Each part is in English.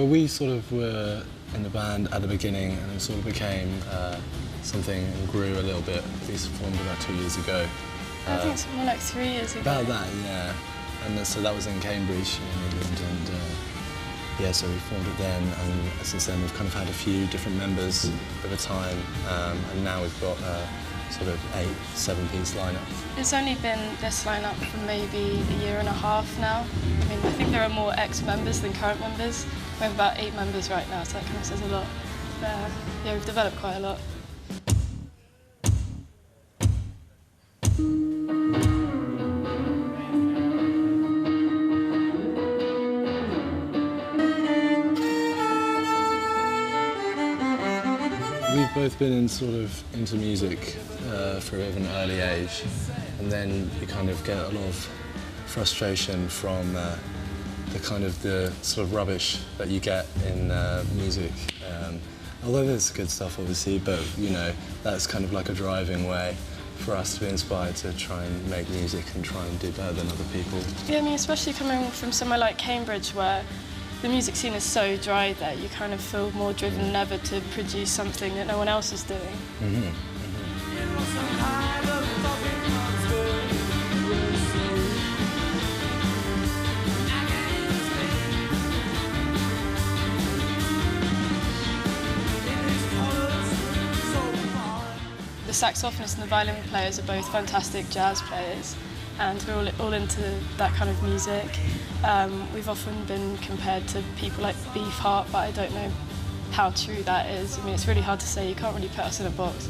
we sort of were in the band at the beginning, and it sort of became something and grew a little bit. We formed about 2 years ago. I think it's more like 3 years ago. About that, yeah. And so that was in Cambridge, in England, and yeah, so we formed it then, and since then we've kind of had a few different members over time, and now we've got sort of 8, 7-piece lineup. It's only been this lineup for maybe a year and a half now. I mean, I think there are more ex-members than current members. We have about 8 members right now, so that kind of says a lot. But, yeah, we've developed quite a lot. We've both been into music for an early age, and then you kind of get a lot of frustration from the sort of rubbish that you get in music. Although there's good stuff, obviously, but you know, that's kind of like a driving way for us to be inspired to try and make music and try and do better than other people. Yeah, I mean, especially coming from somewhere like Cambridge, where the music scene is so dry there, you kind of feel more driven than ever to produce something that no one else is doing. The saxophonist and the violin players are both fantastic jazz players, and we're all into that kind of music. We've often been compared to people like Beefheart, but I don't know how true that is. I mean, it's really hard to say. You can't really put us in a box.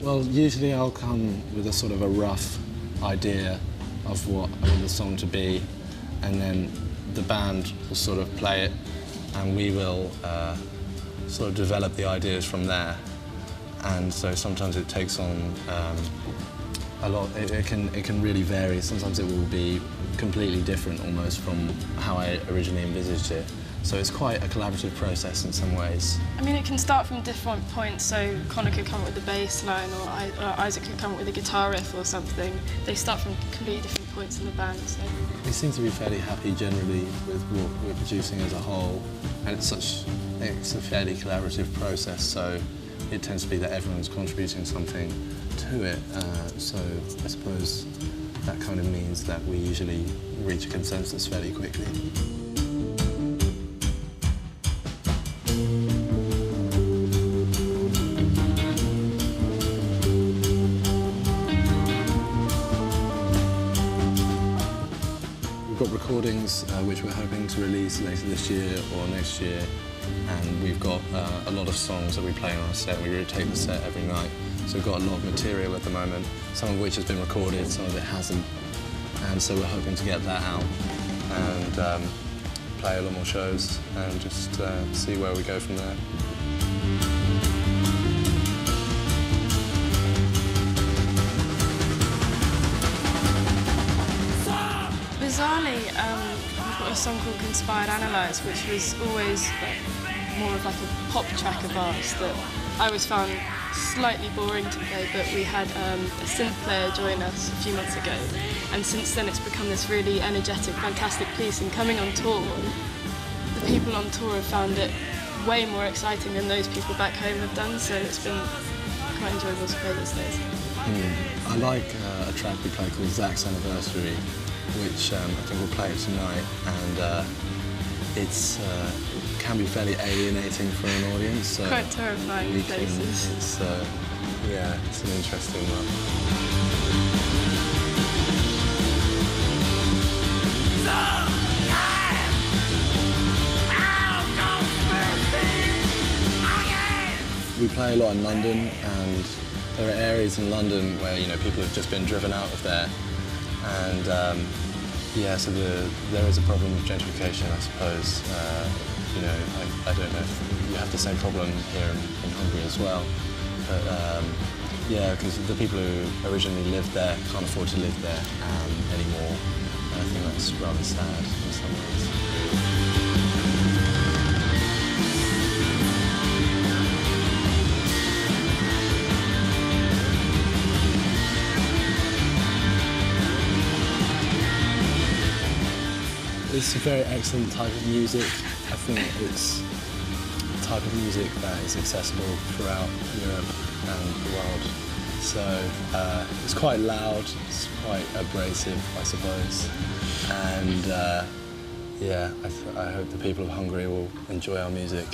Well, usually I'll come with a sort of a rough idea of what I want the song to be, and then the band will sort of play it, and we will sort of develop the ideas from there. And so sometimes it takes on a lot. It can really vary. Sometimes it will be completely different almost from how I originally envisaged it. So it's quite a collaborative process in some ways. I mean, it can start from different points. So Connor could come up with the bass line, or Isaac could come up with a guitar riff or something. They start from completely different points in the band. So. We seem to be fairly happy generally with what we're producing as a whole, and it's a fairly collaborative process. So it tends to be that everyone's contributing something to it. So I suppose that kind of means that we usually reach a consensus fairly quickly. We've got recordings which we're hoping to release later this year or next year, and we've got a lot of songs that we play on our set. We rotate the set every night, so we've got a lot of material at the moment, some of which has been recorded, some of it hasn't, and so we're hoping to get that out and play a lot more shows and just see where we go from there. Bizarrely, we've got a song called Conspired Analyze, which was always more of like a pop track of ours that I always found slightly boring to play, but we had a synth player join us a few months ago, and since then it's become this really energetic, fantastic piece, and coming on tour, the people on tour have found it way more exciting than those people back home have done, so it's been quite enjoyable to play these days. I like a track we play called Zach's Anniversary, which I think we'll play it tonight, and it can be fairly alienating for an audience. So quite terrifying in places. Yeah, it's an interesting one. We play a lot in London, and there are areas in London where people have just been driven out of there, and yeah, so there is a problem with gentrification, I suppose. I don't know if you have the same problem here in Hungary as well, but yeah, because the people who originally lived there can't afford to live there anymore, and I think that's rather sad in some ways. It's a very excellent type of music. I think it's a type of music that is accessible throughout Europe and the world. So it's quite loud, it's quite abrasive, I suppose. And yeah, I hope the people of Hungary will enjoy our music.